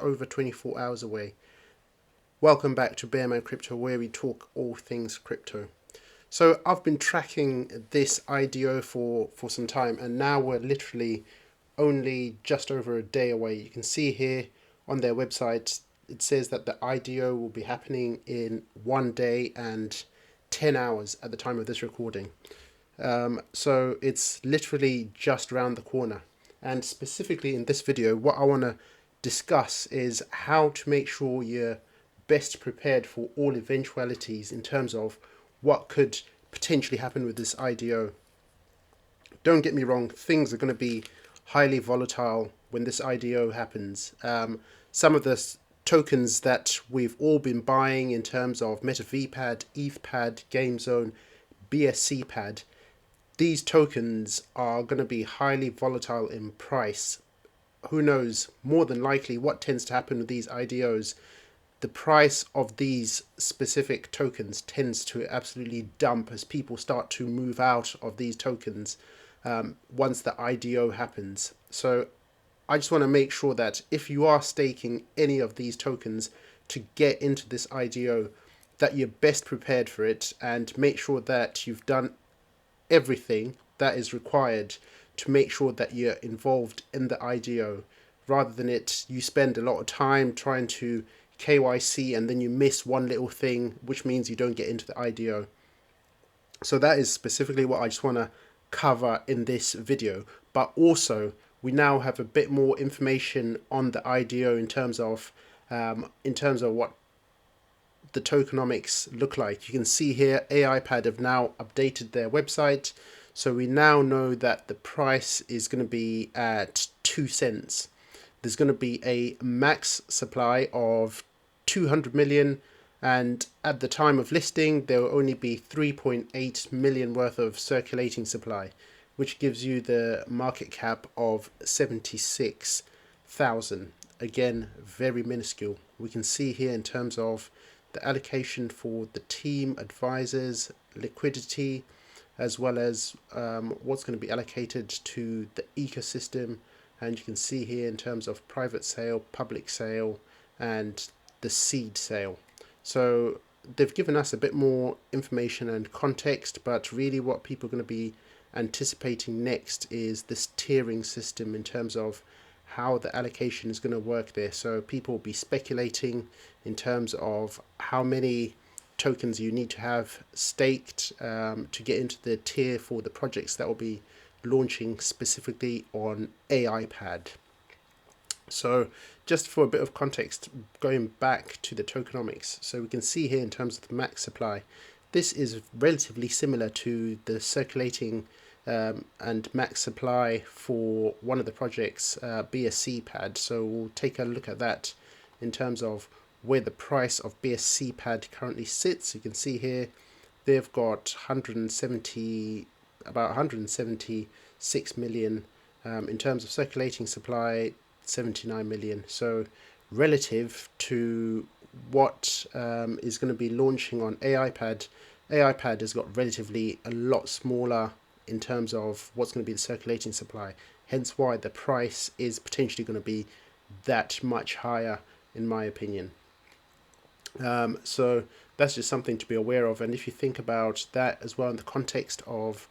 over 24 hours away. Welcome back to Bearman Crypto, where we talk all things crypto. So I've been tracking this IDO for some time, and now we're literally only just over a day away. You can see here on their website, it says that the IDO will be happening in 1 day and 10 hours at the time of this recording. So it's literally just around the corner. And specifically in this video, what I want to discuss is how to make sure you're best prepared for all eventualities in terms of what could potentially happen with this IDO. Don't get me wrong, things are going to be highly volatile when this IDO happens. Some of the tokens that we've all been buying in terms of MetaVPAD, ETHPAD, GameZone, BSCPAD, these tokens are going to be highly volatile in price. Who knows, more than likely what tends to happen with these IDOs, the price of these specific tokens tends to absolutely dump as people start to move out of these tokens once the IDO happens. So I just want to make sure that if you are staking any of these tokens to get into this IDO, that you're best prepared for it, and make sure that you've done everything that is required to make sure that you're involved in the IDO, rather than you spend a lot of time trying to KYC and then you miss one little thing, which means you don't get into the IDO. So that is specifically what I just want to cover in this video. But also, we now have a bit more information on the IDO in terms of what the tokenomics look like. You can see here AIPAD have now updated their website, so we now know that the price is going to be at 2 cents. There's going to be a max supply of 200 million, and at the time of listing there will only be 3.8 million worth of circulating supply, which gives you the market cap of 76,000. Again, very minuscule. We can see here in terms of the allocation for the team, advisors, liquidity, as well as what's going to be allocated to the ecosystem. And you can see here in terms of private sale, public sale, and the seed sale. So they've given us a bit more information and context, but really what people are going to be anticipating next is this tiering system in terms of how the allocation is going to work there. So people will be speculating in terms of how many tokens you need to have staked to get into the tier for the projects that will be launching specifically on AIPAD. So just for a bit of context, going back to the tokenomics, so we can see here in terms of the max supply, this is relatively similar to the circulating and max supply for one of the projects, BSCPAD. So we'll take a look at that in terms of where the price of BSCPAD currently sits. You can see here they've got about 176 million in terms of circulating supply, 79 million. So relative to what is going to be launching on AIPAD, AIPAD has got relatively a lot smaller in terms of what's going to be the circulating supply, hence why the price is potentially going to be that much higher, in my opinion. So that's just something to be aware of. And if you think about that as well in the context of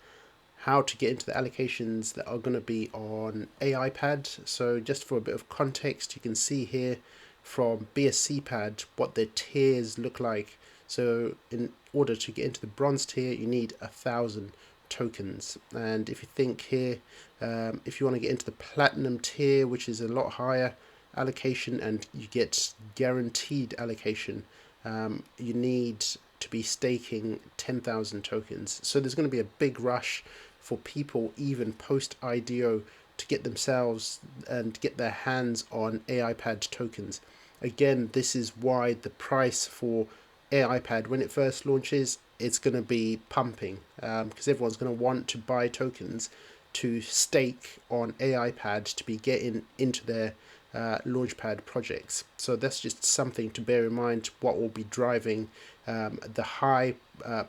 how to get into the allocations that are going to be on AIPAD, so just for a bit of context, you can see here from BSCPAD what their tiers look like. So in order to get into the bronze tier, you need 1,000 tokens. And if you think here, if you want to get into the platinum tier, which is a lot higher allocation and you get guaranteed allocation, you need to be staking 10,000 tokens. So there's going to be a big rush for people even post IDO to get themselves and get their hands on AIPAD tokens. Again, this is why the price for AIPAD, when it first launches, it's going to be pumping because everyone's going to want to buy tokens to stake on AIPAD to be getting into their Launchpad projects. So that's just something to bear in mind, what will be driving the high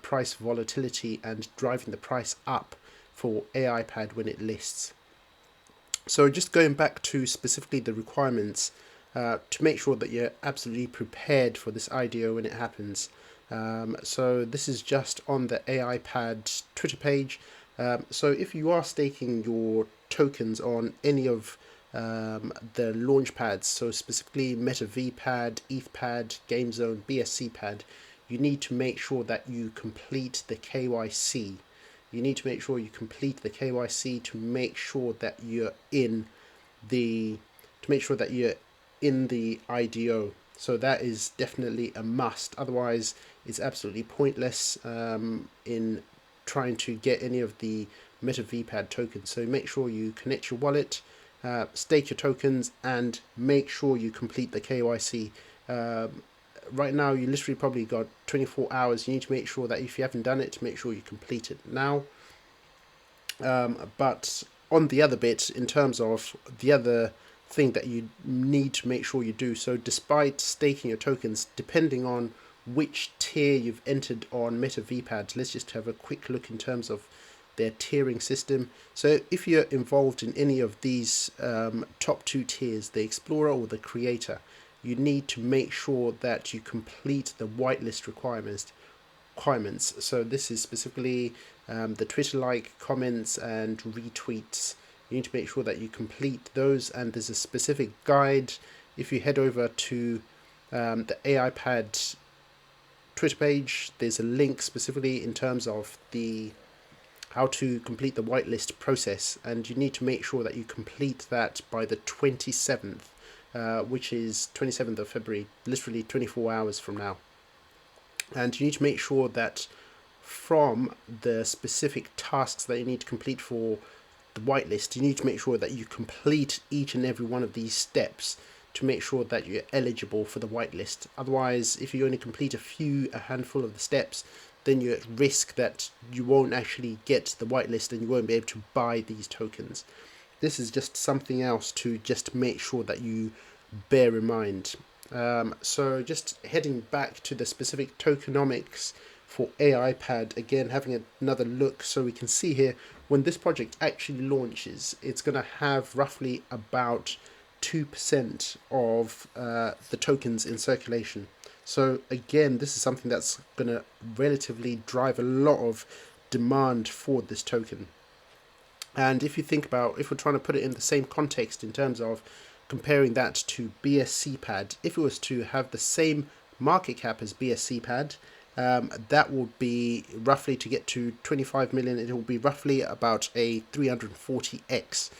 price volatility and driving the price up for AIPAD when it lists. So just going back to specifically the requirements, to make sure that you're absolutely prepared for this IDO when it happens. So this is just on the AIPad Twitter page. So if you are staking your tokens on any of the launch pads, so specifically MetaVPad, ETHPad, GameZone, BSCPad, you need to make sure that you complete the KYC. You need to make sure you complete the KYC to make sure that you're in the IDO. So that is definitely a must. Otherwise, it's absolutely pointless in trying to get any of the MetaVPad tokens. So make sure you connect your wallet, stake your tokens, and make sure you complete the KYC. Right now, you literally probably got 24 hours. You need to make sure that if you haven't done it, make sure you complete it now. But on the other bit, in terms of the other thing that you need to make sure you do, so despite staking your tokens, depending on which tier you've entered on MetaVPad, let's just have a quick look in terms of their tiering system. So if you're involved in any of these top two tiers, the Explorer or the Creator, you need to make sure that you complete the whitelist requirements. So this is specifically the Twitter like, comments, and retweets. You need to make sure that you complete those, and there's a specific guide. If you head over to the AIPad Twitter page, there's a link specifically in terms of the how to complete the whitelist process, and you need to make sure that you complete that by the 27th, which is 27th of February, literally 24 hours from now. And you need to make sure that from the specific tasks that you need to complete for the whitelist, you need to make sure that you complete each and every one of these steps to make sure that you're eligible for the whitelist. Otherwise, if you only complete a handful of the steps, then you're at risk that you won't actually get the whitelist and you won't be able to buy these tokens. This is just something else to just make sure that you bear in mind. So just heading back to the specific tokenomics for AIPad, again having another look, so we can see here when this project actually launches, it's going to have roughly about 2% of the tokens in circulation. So again, this is something that's going to relatively drive a lot of demand for this token. And if you think about, if we're trying to put it in the same context in terms of comparing that to BSCPad, if it was to have the same market cap as BSCPad, that would be roughly, to get to 25 million, it will be roughly about a 340x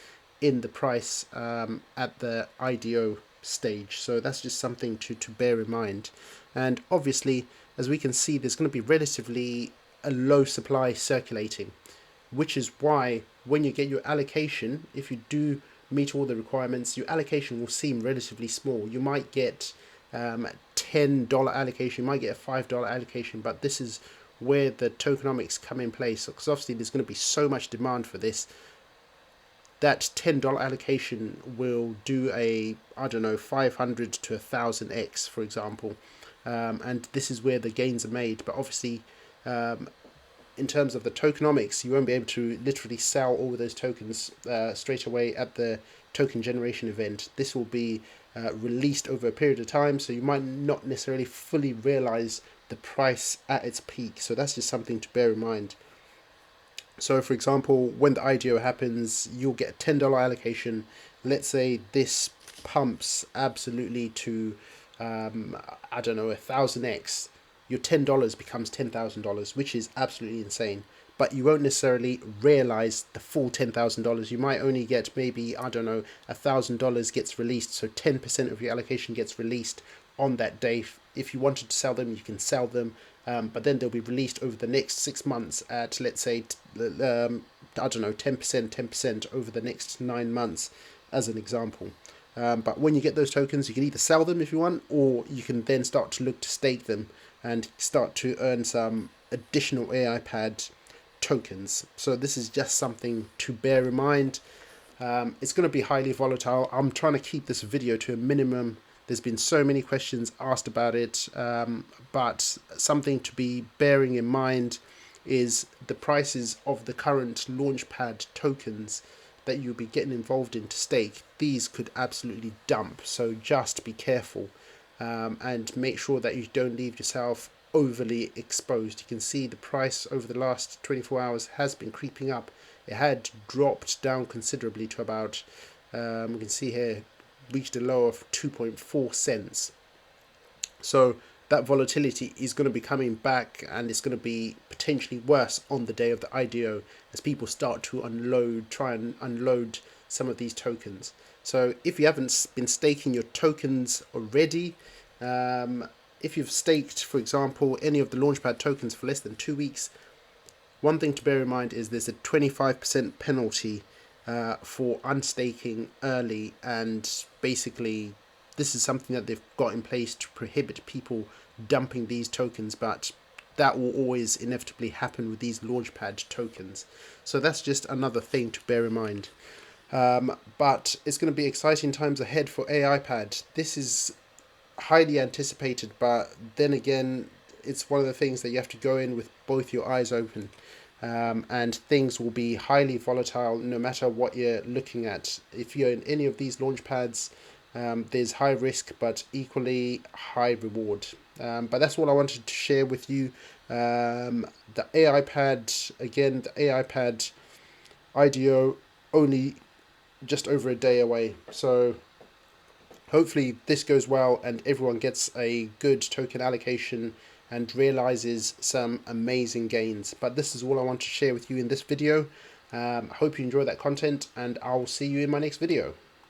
in the price at the IDO stage. So that's just something to bear in mind. And obviously, as we can see, there's going to be relatively a low supply circulating, which is why when you get your allocation, if you do meet all the requirements, your allocation will seem relatively small. You might get $10 allocation, you might get a $5 allocation, but this is where the tokenomics come in place, because obviously there's going to be so much demand for this. That $10 allocation will do a, I don't know, 500 to 1000x, for example. And this is where the gains are made. But obviously, in terms of the tokenomics, you won't be able to literally sell all of those tokens straight away at the token generation event. This will be released over a period of time, so you might not necessarily fully realize the price at its peak. So that's just something to bear in mind. So for example, when the IDO happens, you'll get a $10 allocation. Let's say this pumps absolutely to, I don't know, 1000x. Your $10 becomes $10,000, which is absolutely insane. But you won't necessarily realize the full $10,000. You might only get maybe, I don't know, $1,000 gets released. So 10% of your allocation gets released on that day. If you wanted to sell them, you can sell them. But then they'll be released over the next 6 months at, let's say, I don't know, 10% over the next 9 months, as an example. But when you get those tokens, you can either sell them if you want, or you can then start to look to stake them and start to earn some additional AIPad tokens. So this is just something to bear in mind. It's going to be highly volatile. I'm trying to keep this video to a minimum. There's been so many questions asked about it, but something to be bearing in mind is the prices of the current Launchpad tokens. that you'll be getting involved in to stake, these could absolutely dump. So just be careful, and make sure that you don't leave yourself overly exposed. You can see the price over the last 24 hours has been creeping up. It had dropped down considerably to about, we can see here, reached a low of 2.4 cents. So that volatility is going to be coming back, and it's going to be potentially worse on the day of the IDO as people start to try and unload some of these tokens. So if you haven't been staking your tokens already, if you've staked, for example, any of the Launchpad tokens for less than 2 weeks, one thing to bear in mind is there's a 25% penalty for unstaking early, and basically this is something that they've got in place to prohibit people dumping these tokens, but that will always inevitably happen with these Launchpad tokens. So that's just another thing to bear in mind. But it's going to be exciting times ahead for AIPad. This is highly anticipated, but then again, it's one of the things that you have to go in with both your eyes open. And things will be highly volatile no matter what you're looking at. If you're in any of these launch pads, there's high risk but equally high reward. But that's all I wanted to share with you. The AIPad, again, the AIPad IDO only just over a day away. So hopefully this goes well and everyone gets a good token allocation and realizes some amazing gains. But this is all I want to share with you in this video. I hope you enjoy that content, and I'll see you in my next video.